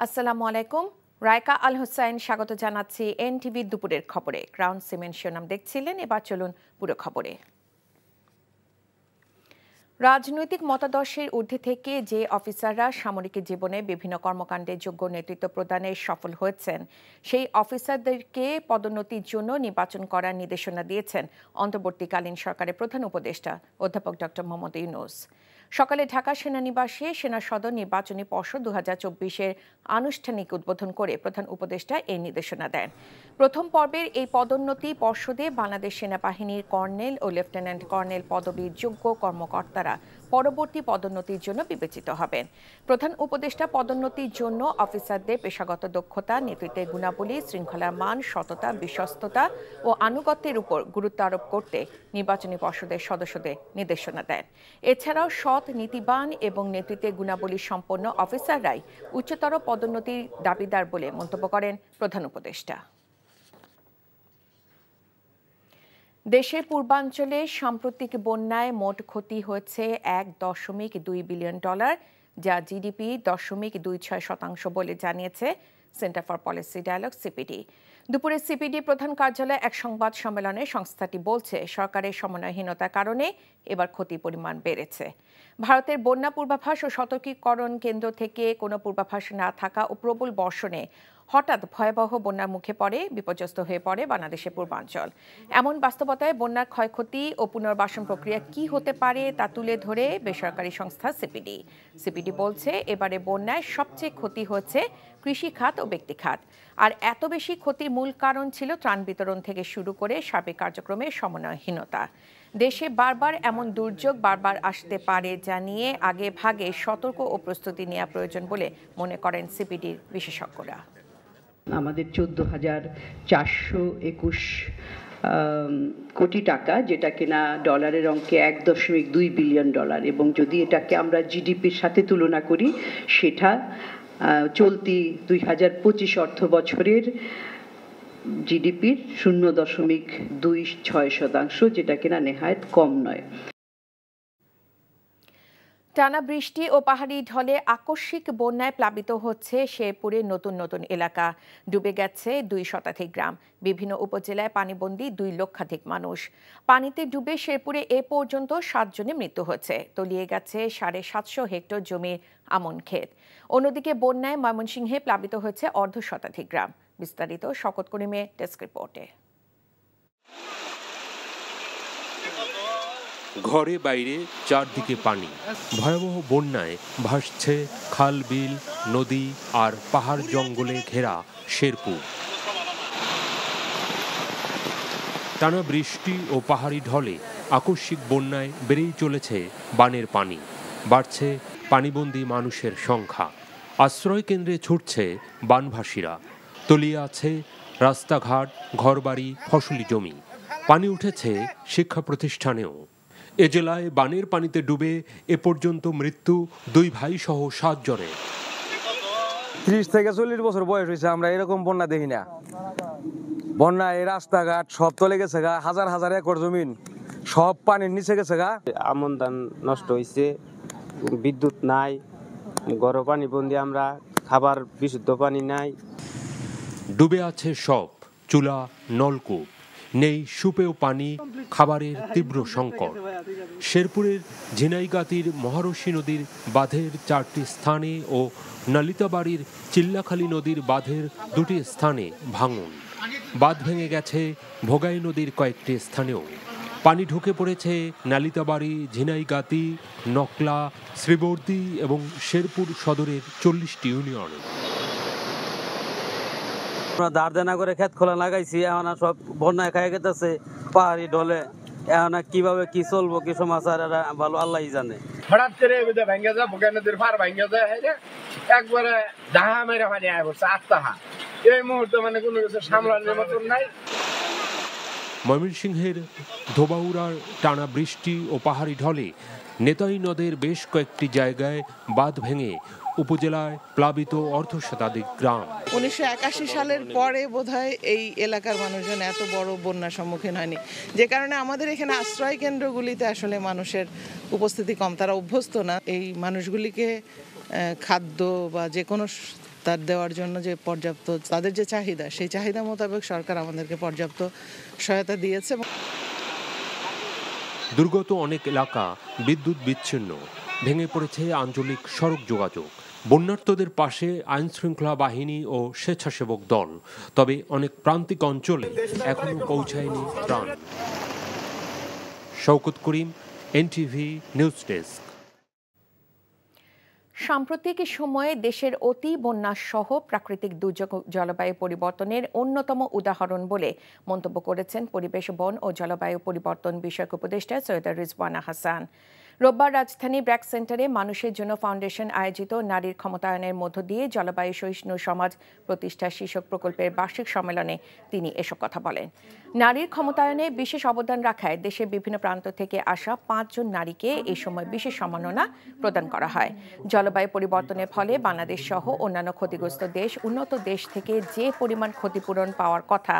আসসালামু আলাইকুম। রায়কা আল হোসাইন স্বাগত জানাচ্ছি এনটিভি দুপুরের খবরে। ক্রাউন সিমেন্ট শিরোনাম দেখছিলেন, এবার চলুন পুরো খবরে। রাজনৈতিক মতাদর্শের ঊর্ধ্বে থেকে যে অফিসাররা সামরিক জীবনে বিভিন্ন কর্মকাণ্ডে যোগ্য নেতৃত্ব প্রদানে সফল হয়েছেন, সেই অফিসারদেরকে পদোন্নতির জন্য নির্বাচন করার নির্দেশনা দিয়েছেন অন্তর্বর্তীকালীন সরকারের প্রধান উপদেষ্টা অধ্যাপক ডক্টর মোহাম্মদ ইউনূস। সকালে ঢাকা সেনানিবাসে সেনা সদর নির্বাচনী পর্ষদ 2024-এর আনুষ্ঠানিক উদ্বোধন করে প্রধান উপদেষ্টা এই নির্দেশনা দেন। প্রথম পর্বের এই পদোন্নতি পর্ষদে বাংলাদেশ সেনাবাহিনীর কর্নেল ও লেফটেন্যান্ট কর্নেল পদবীর যোগ্য কর্মকর্তারা পরবর্তী পদোন্নতির জন্য বিবেচিত হবেন। প্রধান উপদেষ্টা পদোন্নতির জন্য অফিসারদের পেশাগত দক্ষতা, নেতৃত্বের গুণাবলী, শৃঙ্খলার মান, সততা, বিশ্বস্ততা ও আনুগত্যের উপর গুরুত্ব আরোপ করতে নির্বাচনী পর্ষদের সদস্যদের নির্দেশনা দেন। এছাড়াও সৎ, নীতিবান এবং নেতৃত্বের গুণাবলী সম্পন্ন অফিসাররাই উচ্চতর পদোন্নতির দাবিদার বলে মন্তব্য করেন প্রধান উপদেষ্টা। দেশের পূর্বাঞ্চলে সাম্প্রতিক বন্যায় মোট ক্ষতি হয়েছে $1.2 বিলিয়ন, যা জিডিপি 0.26% বলে জানিয়েছে Centre for Policy Dialogue CPD. দুপুরে সিপিডি প্রধান কার্যালয়ে এক সংবাদ সম্মেলনে সংস্থাটি বলছে, সরকারের সমন্বয়হীনতার কারণে এবার ক্ষতির পরিমাণ বেড়েছে। ভারতের বন্যা পূর্বাভাস ও সতর্কীকরণ কেন্দ্র থেকে কোনো পূর্বাভাস না থাকা ও প্রবল বর্ষণে হঠাৎ ভয়াবহ বন্যার মুখে পড়ে বিপর্যস্ত হয়ে পড়ে বাংলাদেশের পূর্বাঞ্চল। এমন বাস্তবতায় বন্যার ক্ষয়ক্ষতি ও পুনর্বাসন প্রক্রিয়া কি হতে পারে তা তুলে ধরে বেসরকারি সংস্থা সিপিডি বলছে, এবারে বন্যায় সবচেয়ে ক্ষতি হচ্ছে কৃষি খাত ও ব্যক্তি খাত। আর এত বেশি ক্ষতির মূল কারণ ছিল ত্রাণ বিতরণ থেকে শুরু করে সার্বিক কার্যক্রমের সমন্বয়হীনতা। দেশে বারবার এমন দুর্যোগ বারবার আসতে পারে, যা নিয়ে আগে ভাগে সতর্ক ও প্রস্তুতি নেওয়া প্রয়োজন বলে মনে করেন সিপিডির বিশেষজ্ঞরা। আমাদের 14,421 কোটি টাকা, যেটা কিনা ডলারের অঙ্কে $1.2 বিলিয়ন, এবং যদি এটাকে আমরা জিডিপির সাথে তুলনা করি, সেটা চলতি 2025 অর্থ বছরের জিডিপির 0.26%, যেটা কিনা নেহায়েত কম নয়। টানা বৃষ্টি ও পাহাড়ি ঢলে আকস্মিক বন্যায় প্লাবিত হচ্ছে শেরপুরের নতুন নতুন এলাকা। ডুবে গেছে 2 শতাধিক গ্রাম। বিভিন্ন উপজেলায় পানিবন্দী 2 লক্ষাধিক মানুষ। পানিতে ডুবে শেরপুরে এ পর্যন্ত 7 জনের মৃত্যু হয়েছে। তলিয়ে গেছে 750 হেক্টর জমির আমন ক্ষেত। অন্যদিকে বন্যায় ময়মনসিংহে প্লাবিত হয়েছে অর্ধশতাধিক গ্রাম। বিস্তারিত শকত করিমের ডেস্ক রিপোর্টে। ঘরে বাইরে চারদিকে পানি। ভয়াবহ বন্যায় ভাসছে খাল, বিল, নদী আর পাহাড় জঙ্গলে ঘেরা শেরপুর। টানা বৃষ্টি ও পাহাড়ি ঢলে আকস্মিক বন্যায় বেড়েই চলেছে বানের পানি। বাড়ছে পানিবন্দী মানুষের সংখ্যা। আশ্রয় কেন্দ্রে ছুটছে বানভাসীরা। তলিয়ে আছে রাস্তাঘাট, ঘরবাড়ি, ফসলি জমি। পানি উঠেছে শিক্ষা প্রতিষ্ঠানেও। এ জেলায় বানের পানিতে ডুবে এ পর্যন্ত মৃত্যু 2 ভাই সহ 7 জনের। 30 থেকে 40 বছর বয়স হয়েছে, আমরা এরকম বন্যা দেখি না। বন্যায় রাস্তাঘাট সব তলে গেছে গা, হাজার হাজার একর জমিন সব পানির নিচে গেছে গা। আমন ধান নষ্ট হয়েছে, বিদ্যুৎ নাই, গরম পানি বন্দি, আমরা খাবার বিশুদ্ধ পানি নাই। ডুবে আছে সব, চুলা, নলকূপ, নেই সুপেয় পানি, খাবারের তীব্র সংকট। শেরপুরের ঝিনাইগাতির মহারশী নদীর বাঁধের 4টি স্থানে ও নালিতাবাড়ির চিল্লাখালী নদীর বাঁধের 2টি স্থানে ভাঙন। বাঁধ ভেঙে গেছে ভোগাই নদীর কয়েকটি স্থানেও। পানি ঢুকে পড়েছে নালিতাবাড়ি, ঝিনাইগাতি, নকলা, শ্রীবর্দী এবং শেরপুর সদরের 40টি ইউনিয়নে। আমরা দাঁড় করে ক্ষেত খোলা লাগাইছি, এখন সব বন্যায় খাই গেতেছে পাহাড়ি ঢলে। এখন কিভাবে কি চলবো, কি সমাচার, ভালো আল্লাহ জানে। হঠাৎ করে ভেঙে যায়, ভোগাই নদীর পার ভেঙে যায়, একবারে ডাহা মেরে পানি আয় পড়ছে আত্মাহা। এই মুহূর্তে মানে কোনো কিছু সামলানোর মতন নাই। ময়মনসিংহের ধোবাউড়ার টানা বৃষ্টি ও পাহাড়ি ঢলে নেতাই নদের বেশ কয়েকটি জায়গায় বাঁধ ভেঙে উপজেলায় প্লাবিত অর্ধশতাধিক গ্রাম। 1981 সালের পরে বোধহয় এই এলাকার মানুষজন এত বড় বন্যার সম্মুখীন হয়নি, যে কারণে আমাদের এখানে আশ্রয় কেন্দ্রগুলিতে আসলে মানুষের উপস্থিতি কম, তারা অভ্যস্ত না। এই মানুষগুলিকে খাদ্য বা যে কোনো তার দেওয়ার জন্য যে পর্যাপ্ত তাদের যে চাহিদা, সেই চাহিদা মোতাবেক সরকার আমাদেরকে পর্যাপ্ত সহায়তা দিয়েছে। দুর্গত অনেক এলাকা বিদ্যুৎ বিচ্ছিন্ন, ভেঙে পড়েছে আঞ্চলিক সড়ক যোগাযোগ। বন্যার্তদের পাশে আইনশৃঙ্খলা বাহিনী ও স্বেচ্ছাসেবক দল, তবে অনেক প্রান্তিক অঞ্চলে এখনো পৌঁছায়নি ত্রাণ। শওকত করিম, এনটিভি নিউজ ডেস্ক। সাম্প্রতিক সময়ে দেশের অতি বন্যা সহ প্রাকৃতিক দুর্যোগ জলবায়ু পরিবর্তনের অন্যতম উদাহরণ বলে মন্তব্য করেছেন পরিবেশ, বন ও জলবায়ু পরিবর্তন বিষয়ক উপদেষ্টা সৈয়দা রিজওয়ানা হাসান। রোববার রাজধানী ব্র্যাক সেন্টারে মানুষের জন্য ফাউন্ডেশন আয়োজিত নারীর ক্ষমতায়নের মধ্য দিয়ে জলবায়ু সহিষ্ণু সমাজ প্রতিষ্ঠা শীর্ষক প্রকল্পের বার্ষিক সম্মেলনে তিনি এসব কথা বলেন। নারীর ক্ষমতায়নে বিশেষ অবদান রাখায় দেশের বিভিন্ন প্রান্ত থেকে আসা 5 জন নারীকে এই সময় বিশেষ সম্মাননা প্রদান করা হয়। জলবায়ু পরিবর্তনের ফলে বাংলাদেশ সহ অন্যান্য ক্ষতিগ্রস্ত দেশ, উন্নত দেশ থেকে যে পরিমাণ ক্ষতিপূরণ পাওয়ার কথা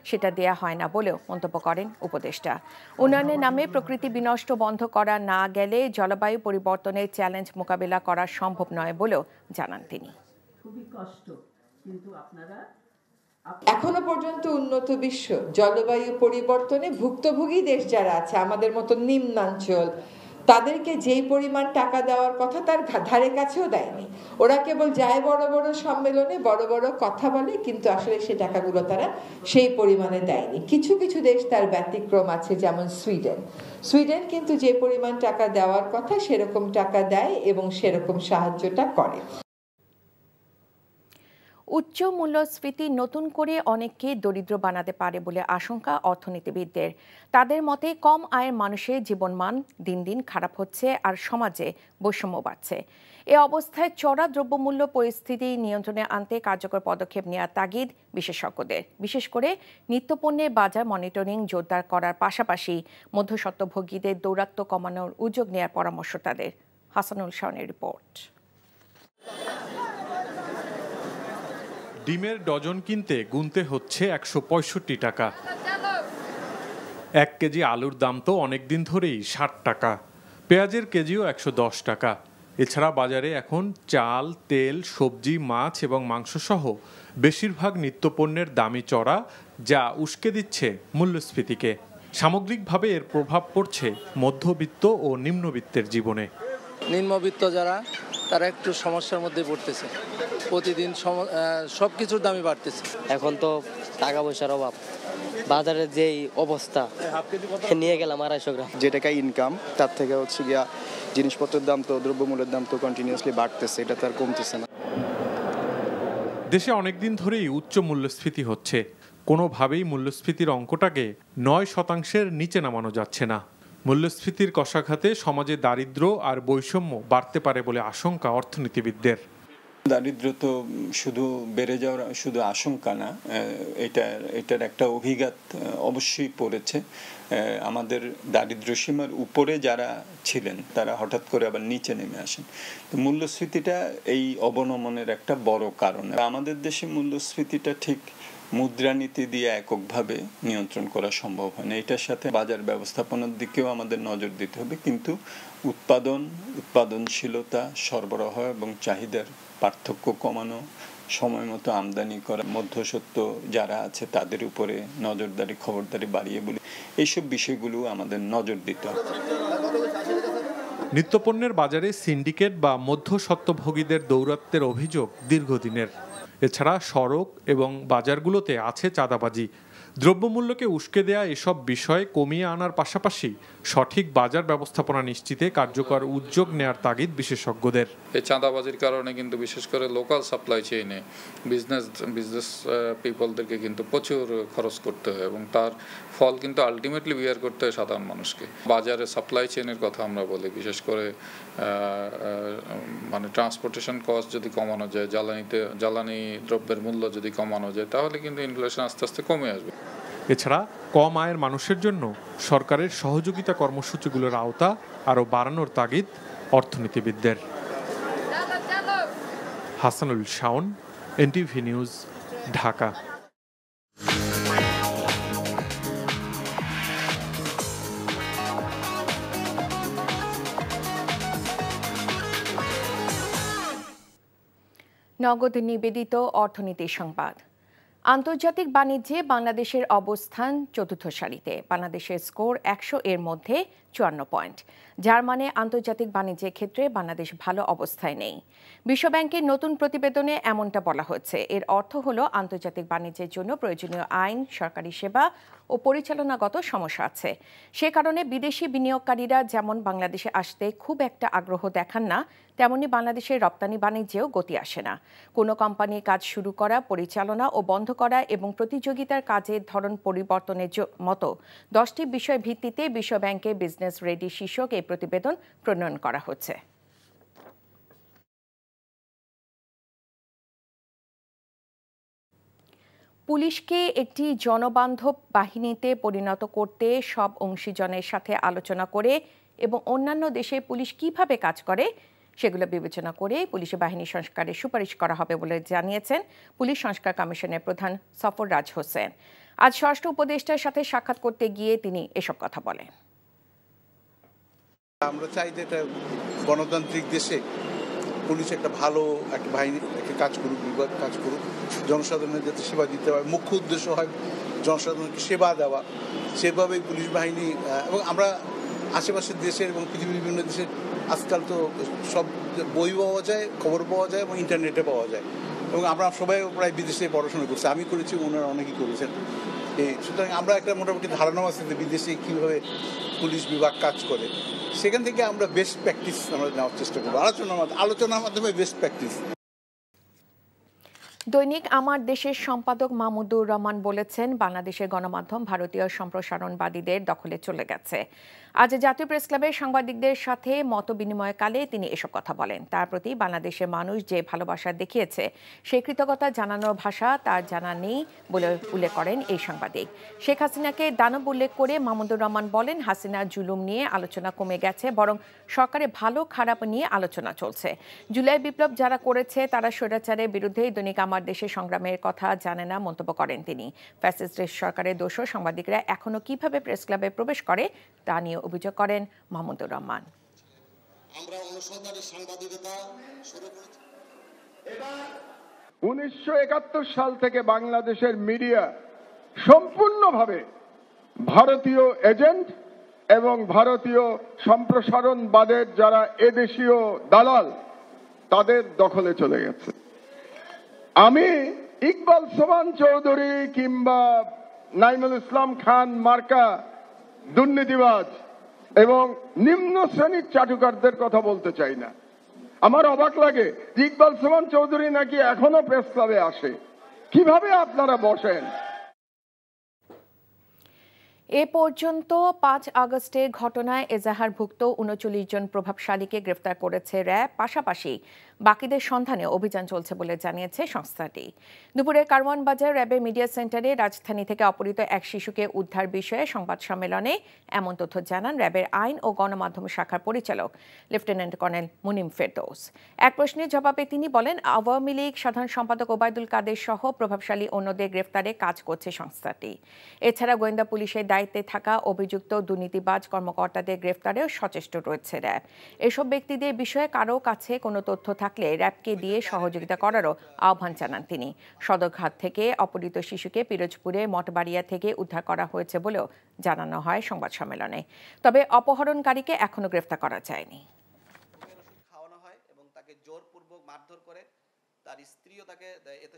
সেটা দেয়া হয় না বলেও মন্তব্য করেন উপদেষ্টা। উন্নয়নের নামে প্রকৃতি বিনষ্ট বন্ধ করা না গেলে জলবায়ু পরিবর্তনের চ্যালেঞ্জ মোকাবিলা করা সম্ভব নয় বলেও জানান তিনি। খুবই কষ্ট, কিন্তু আপনারা এখনো পর্যন্ত উন্নত বিশ্ব জলবায়ু পরিবর্তনে ভুক্তভোগী দেশ যারা আছে, আমাদের মতো নিম্নাঞ্চল, তাদেরকে যেই পরিমাণ টাকা দেওয়ার কথা তার ধারে কাছেও দেয়নি। ওরা কেবল যায় বড় বড় সম্মেলনে বড় বড় কথা বলে, কিন্তু আসলে সেই টাকাগুলো তারা সেই পরিমাণে দেয়নি। কিছু কিছু দেশ তার ব্যতিক্রম আছে, যেমন সুইডেন কিন্তু যে পরিমাণ টাকা দেওয়ার কথা সেরকম টাকা দেয় এবং সেরকম সাহায্যটা করে। উচ্চ মূল্যস্ফীতি নতুন করে অনেককে দরিদ্র বানাতে পারে বলে আশঙ্কা অর্থনীতিবিদদের। তাদের মতে কম আয়ের মানুষের জীবনমান দিন দিন খারাপ হচ্ছে আর সমাজে বৈষম্য বাড়ছে। এ অবস্থায় চড়া দ্রব্যমূল্য পরিস্থিতি নিয়ন্ত্রণে আনতে কার্যকর পদক্ষেপ নেওয়ার তাগিদ বিশেষজ্ঞদের। বিশেষ করে নিত্যপণ্যের বাজার মনিটরিং জোরদার করার পাশাপাশি মধ্যস্বত্বভোগীদের দৌরাত্ম্য কমানোর উদ্যোগ নেওয়ার পরামর্শ তাদের। হাসানুল শাওনের রিপোর্ট। ডিমের ডজন কিনতে গুনতে হচ্ছে 165 টাকা। 1 কেজি আলুর দাম তো অনেকদিন ধরেই 60 টাকা। পেঁয়াজের কেজিও 110 টাকা। এছাড়া বাজারে এখন চাল, তেল, সবজি, মাছ এবং মাংস সহ বেশিরভাগ নিত্যপণ্যের দামই চড়া, যা উস্কে দিচ্ছে মূল্যস্ফীতিকে। সামগ্রিকভাবে এর প্রভাব পড়ছে মধ্যবিত্ত ও নিম্নবিত্তের জীবনে। নিম্নবিত্ত যারা, তারা একটু সমস্যার মধ্যে পড়তেছে। প্রতিদিন সব কিছুর দামই বাড়তেছে। এখন তো টাকা পয়সার অভাব, বাজারের যেই অবস্থা, নিয়ে গেলাম 250 গ্রাম। যে টাকা ইনকাম তার থেকে হচ্ছে গিয়া জিনিসপত্রের দাম তো, দ্রব্যমূল্যের দাম তো কন্টিনিউয়াসলি বাড়তেছে, এটা তো আর কমতেছে না। দেশে অনেকদিন ধরেই উচ্চ মূল্যস্ফীতি হচ্ছে। কোনোভাবেই মূল্যস্ফীতির অঙ্কটাকে 9% নিচে নামানো যাচ্ছে না। মূল্যস্ফীতির কষাঘাতে সমাজে দারিদ্র্য আর বৈষম্য বাড়তে পারে বলে আশঙ্কা অর্থনীতিবিদদের। দারিদ্র তো শুধু বেড়ে যাওয়ার শুধু আশঙ্কা না, এটার একটা অভিঘাত অবশ্যই পড়েছে। আমাদের দারিদ্র সীমার উপরে যারা ছিলেন তারা হঠাৎ করে আবার নিচে নেমে আসেন। তো মূল্যস্ফীতিটা এই অবনমনের একটা বড় কারণ। আমাদের দেশে মূল্যস্ফীতিটা ঠিক মুদ্রানীতি দিয়ে এককভাবে নিয়ন্ত্রণ করা সম্ভব হয় না। এটার সাথে বাজার ব্যবস্থাপনার দিকেও আমাদের নজর দিতে হবে, কিন্তু উৎপাদনশীলতা, সরবরাহ এবং চাহিদার পার্থক্য কমানো, সময় মতো আমদানি করা, মধ্যস্বত্ব যারা আছে তাদের উপরে নজরদারি, খবরদারি বাড়িয়ে বলি, এইসব বিষয়গুলো আমাদের নজর দিতে হবে। নিত্যপণ্যের বাজারে সিন্ডিকেট বা মধ্যস্বত্বভোগীদের দৌরাত্ম্যের অভিযোগ দীর্ঘদিনের। এছাড়া সড়ক এবং বাজারগুলোতে আছে চাঁদাবাজি। দ্রব্যমূল্যকে উস্কে দেয়া এসব বিষয় কমিয়ে আনার পাশাপাশি সঠিক বাজার ব্যবস্থাপনা নিশ্চিতে কার্যকর উদ্যোগ নেয়ার তাগিদ বিশেষজ্ঞদের। এই চাঁদাবাজির কারণে কিন্তু বিশেষ করে লোকাল সাপ্লাই চেইনে বিজনেস পিপলদেরকে কিন্তু প্রচুর খরচ করতে হয় এবং তার ফল কিন্তু আলটিমেটলি বিয়ার করতে হয় সাধারণ মানুষকে। বাজারে সাপ্লাই চেইনের কথা আমরা বলি, বিশেষ করে মানে ট্রান্সপোর্টেশন কস্ট যদি কমানো যায়, জ্বালানি দ্রব্যের মূল্য যদি কমানো যায়, তাহলে কিন্তু ইনফ্লেশন আস্তে আস্তে কমে আসবে। এছাড়া কম আয়ের মানুষের জন্য সরকারের সহযোগিতা কর্মসূচিগুলোর আওতা আরও বাড়ানোর তাগিদ অর্থনীতিবিদদের। Hasanul Shaon, NTV news, Dhaka. নগদ নিবেদিত অর্থনীতি সংবাদ। আন্তর্জাতিক বাণিজ্যে বাংলাদেশের অবস্থান চতুর্থ সারিতে। বাংলাদেশের স্কোর 100 এর মধ্যে 54 পয়েন্ট, যার মানে আন্তর্জাতিক বাণিজ্যের ক্ষেত্রে বাংলাদেশ ভালো অবস্থায় নেই। বিশ্বব্যাংকের নতুন প্রতিবেদনে এমনটা বলা হয়েছে। এর অর্থ হলো আন্তর্জাতিক বাণিজ্যের জন্য প্রয়োজনীয় আইন, সরকারি সেবা ও পরিচালনাগত সমস্যা আছে। সে কারণে বিদেশি বিনিয়োগকারীরা যেমন বাংলাদেশে আসতে খুব একটা আগ্রহ দেখান না, তেমনি বাংলাদেশের রপ্তানি বাণিজ্যেও গতি আসে না। কোনো কোম্পানির কাজ শুরু করা, পরিচালনা ও বন্ধ করা এবং প্রতিযোগিতার কাজের ধরন পরিবর্তনের মতো 10টি বিষয় ভিত্তিতে বিশ্বব্যাংকের বিজনেস রেডি শীর্ষক এই প্রতিবেদন প্রণয়ন করা হচ্ছে। পুলিশকে একটি জনবান্ধব বাহিনীতে পরিণত করতে সব অংশীজনের সাথে আলোচনা করে এবং অন্যান্য দেশে পুলিশ কিভাবে কাজ করে সেগুলো বিবেচনা করে পুলিশ বাহিনী সংস্কারের সুপারিশ করা হবে বলে জানিয়েছেন পুলিশ সংস্কার কমিশনের প্রধান সফররাজ হোসেন। আজ স্বরাষ্ট্র উপদেষ্টার সাথে সাক্ষাৎ করতে গিয়ে তিনি এসব কথা বলেন। আমরা চাই যে এটা গণতান্ত্রিক দেশে পুলিশ একটা ভালো একটা বাহিনী একটা কাজ করুক, বিভাগ কাজ করুক, জনসাধারণের যাতে সেবা দিতে হয়। মুখ্য উদ্দেশ্য হয় জনসাধারণকে সেবা দেওয়া। সেভাবেই পুলিশ বাহিনী এবং আমরা আশেপাশের দেশের এবং পৃথিবীর বিভিন্ন দেশের আজকাল তো সব বই পাওয়া যায়, খবর পাওয়া যায় এবং ইন্টারনেটে পাওয়া যায়, এবং আমরা সবাই প্রায় বিদেশে পড়াশোনা করছি। আমি করেছি, ওনারা অনেকেই করেছেন। সুতরাং আমরা একটা মোটামুটি ধারণা আছে যে বিদেশে কীভাবে পুলিশ বিভাগ কাজ করে। সেখান থেকে আমরা বেস্ট প্র্যাকটিস আমরা নেওয়ার চেষ্টা করবো, আলোচনার মাধ্যমে বেস্ট প্র্যাকটিস। দৈনিক আমার দেশের সম্পাদক মাহমুদুর রহমান বলেছেন, বাংলাদেশের গণমাধ্যম ভারতীয় সম্প্রসারণবাদীদের দখলে চলে গেছে। আজ জাতীয় প্রেস ক্লাবের সাংবাদিকদের সাথে মত বিনিময়কালে তিনি এসব কথা বলেন। তার প্রতি বাংলাদেশের মানুষ যে ভালোবাসা দেখিয়েছে, সেই কৃতজ্ঞতা জানানোর ভাষা তার জানা নেই বলে উল্লেখ করেন এই সাংবাদিক। শেখ হাসিনাকে দানব উল্লেখ করে মাহমুদুর রহমান বলেন, হাসিনার জুলুম নিয়ে আলোচনা কমে গেছে, বরং সরকারের ভালো খারাপ নিয়ে আলোচনা চলছে। জুলাই বিপ্লব যারা করেছে তারা স্বৈরাচারের বিরুদ্ধে দৈনিক আমার দেশের সংগ্রামের কথা জানে না মন্তব্য করেন তিনি। ফ্যাসিস্ট সরকারের দোষর সাংবাদিকরা এখনো কিভাবে প্রেস ক্লাবে প্রবেশ করে তা নিয়ে অভিযোগ করেন মাহমুদুর রহমান। আমরা অনুসন্ধানী সাংবাদিকতা শুরু করেছি। 1971 সাল থেকে বাংলাদেশের মিডিয়া সম্পূর্ণভাবে ভারতীয় এজেন্ট এবং ভারতীয় সম্প্রসারণবাদের যারা এদেশীয় দালাল তাদের দখলে চলে গেছে। আমি ইকবাল সোমান চৌধুরী কিংবা নাইমুল ইসলাম খান মার্কা দুর্নীতিবাজ এবং নিম্ন শ্রেণীর চাটুকারদের কথা বলতে চাই না। আমার অবাক লাগে যে ইকবাল সোমান চৌধুরী নাকি এখনো প্রেস ক্লাবে আসে। কিভাবে আপনারা বসেন? এ পর্যন্ত 5 আগস্টের ঘটনায় এজাহারভুক্ত 39 জন প্রভাবশালীকে গ্রেফতার করেছে র্যাব। পাশাপাশি বাকিদের সন্ধানে অভিযান চলছে বলে জানিয়েছে সংস্থাটি। দুপুরে কারওয়ান বাজার র্যাবের মিডিয়া সেন্টারে রাজধানী থেকে অপহৃত এক শিশুকে উদ্ধার বিষয়ে সংবাদ সম্মেলনে এমন তথ্য জানান র্যাবের আইন ও গণমাধ্যম শাখার পরিচালক লেফটেন্যান্ট কর্নেল মুনিম ফেরদৌস। এক প্রশ্নের জবাবে তিনি বলেন, আওয়ামী লীগ সাধারণ সম্পাদক ওবায়দুল কাদের সহ প্রভাবশালী অন্যদের গ্রেফতারে কাজ করছে সংস্থাটি। এছাড়া গোয়েন্দা পুলিশের দায়িত্বে থাকা অভিযুক্ত দুর্নীতিবাজ কর্মকর্তাদের গ্রেফতারেও সচেষ্ট রয়েছে র্যাব। এসব ব্যক্তিদের বিষয়ে কারো কাছে কোনো তথ্য থাকলে র্যাবকে দিয়ে সহযোগিতা করারও আহ্বান জানান তিনি। সদরঘাট থেকে অপহৃত শিশুকে পিরোজপুরে মঠবাড়িয়া থেকে উদ্ধার করা হয়েছে বলেও জানানো হয় সংবাদ সম্মেলনে। তবে অপহরণকারীকে এখনো গ্রেফতার করা যায়নি। খাওয়ানো হয় এবং তাকে জোরপূর্বক মারধর করে, তার স্ত্রীও তাকে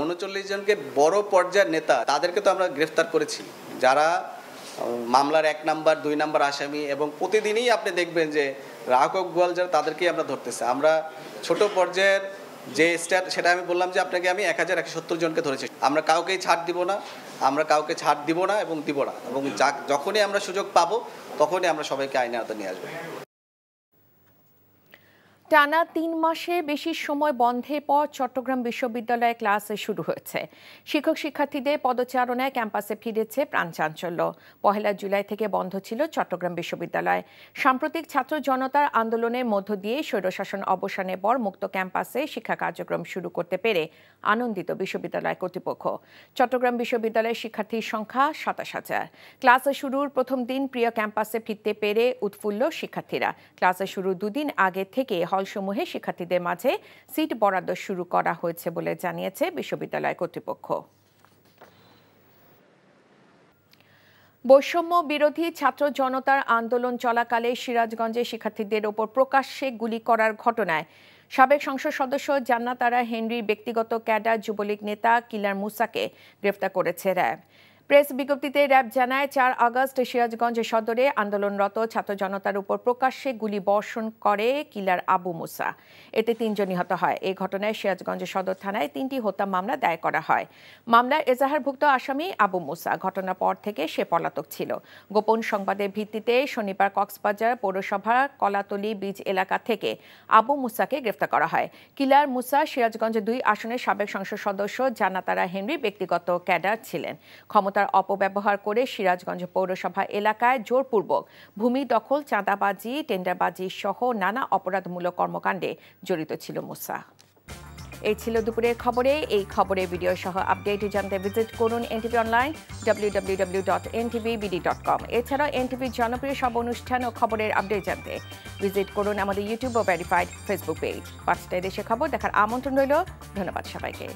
39 জনকে বড় পর্যায়ের নেতা তাদেরকে তো আমরা গ্রেফতার করেছি, যারা মামলার 1 নাম্বার 2 নাম্বার আসামি, এবং প্রতিদিনই আপনি দেখবেন যে রাঘব গোয়াল যারা তাদেরকেই আমরা ধরতেছি। আমরা ছোট পর্যায়ের যে স্ট্যাট সেটা আমি বললাম যে আপনাকে আমি 1170 জনকে ধরেছি। আমরা কাউকেই ছাড় দিব না, আমরা কাউকে ছাড় দিব না এবং দিব না, এবং যখনই আমরা সুযোগ পাবো তখনই আমরা সবাইকে আইনের আওতায় নিয়ে আসবো। টানা 3 মাসের বেশি সময় বন্ধের পর চট্টগ্রাম বিশ্ববিদ্যালয়ে ক্লাস শুরু হয়েছে। শিক্ষক শিক্ষার্থীদের পদচারণায় ক্যাম্পাসে ফিরেছে প্রাণচাঞ্চল্য। 1 জুলাই থেকে বন্ধ ছিল চট্টগ্রাম বিশ্ববিদ্যালয়। সাম্প্রতিক ছাত্র জনতার আন্দোলনের মধ্য দিয়ে স্বৈরশাসন অবসানের পর মুক্ত ক্যাম্পাসে শিক্ষা কার্যক্রম শুরু করতে পেরে আনন্দিত বিশ্ববিদ্যালয় কর্তৃপক্ষ। চট্টগ্রাম বিশ্ববিদ্যালয়ের শিক্ষার্থীর সংখ্যা 27,000। ক্লাস শুরুর প্রথম দিন প্রিয় ক্যাম্পাসে ফিরতে পেরে উৎফুল্ল শিক্ষার্থীরা। ক্লাস শুরুর 2 দিন আগে থেকে হল হলসমূহে শিক্ষার্থীদের মাঝে সিট বরাদ্দ শুরু করা হয়েছে বলে জানিয়েছে বিশ্ববিদ্যালয় কর্তৃপক্ষ। বৈষম্য বিরোধী ছাত্র জনতার আন্দোলন চলাকালে সিরাজগঞ্জে শিক্ষার্থীদের ওপর প্রকাশ্যে গুলি করার ঘটনায় সাবেক সংসদ সদস্য জান্নাত আরা হেনরির ব্যক্তিগত ক্যাডার যুবলীগ নেতা কিলার মুসাকে গ্রেফতার করেছে র্যাব। প্রেস বিজ্ঞপ্তিতে র্যাব জানায় 4 আগস্ট সিরাজগঞ্জ সদরে আন্দোলনরত ছাত্র জনতার উপর প্রকাশ্যে গুলি বর্ষণ করে কিলার আবু মুসা। এতে 3 জন নিহত হয়। এই ঘটনায় সিরাজগঞ্জ সদর থানায় 3টি হত্যা মামলা দায়ের করা হয়। মামলার এজাহারভুক্ত আসামি আবু মুসা ঘটনার পর থেকে সে পলাতক ছিল। গোপন সংবাদের ভিত্তিতে শনিবার কক্সবাজার পৌরসভার কলাতলি বীজ এলাকা থেকে আবু মুসাকে গ্রেফতার করা হয়। কিলার মুসা সিরাজগঞ্জ 2 আসনের সাবেক সংসদ সদস্য জান্নাত আরা হেনরির ব্যক্তিগত ক্যাডার ছিলেন। ক্ষমতার অপব্যবহার করে সিরাজগঞ্জ পৌরসভা এলাকায় জোরপূর্বক ভূমি দখল, চাঁদাবাজি, টেন্ডারবাজি সহ নানা অপরাধমূলক কর্মকাণ্ডে জড়িত ছিল মুসা। এই ছিল দুপুরের খবরে। এই খবরের ভিডিও সহ আপডেট জানতে ভিজিট করুন এনটিভি অনলাইন www.ntvbd.com। এছাড়াও এনটিভির জনপ্রিয় সব অনুষ্ঠান ও খবরের আপডেট জানতে ভিজিট করুন আমাদের ইউটিউব ও ভেরিফাইড ফেসবুক পেজ। 5টায় দেশের খবর দেখার আমন্ত্রণ রইল। ধন্যবাদ সবাইকে।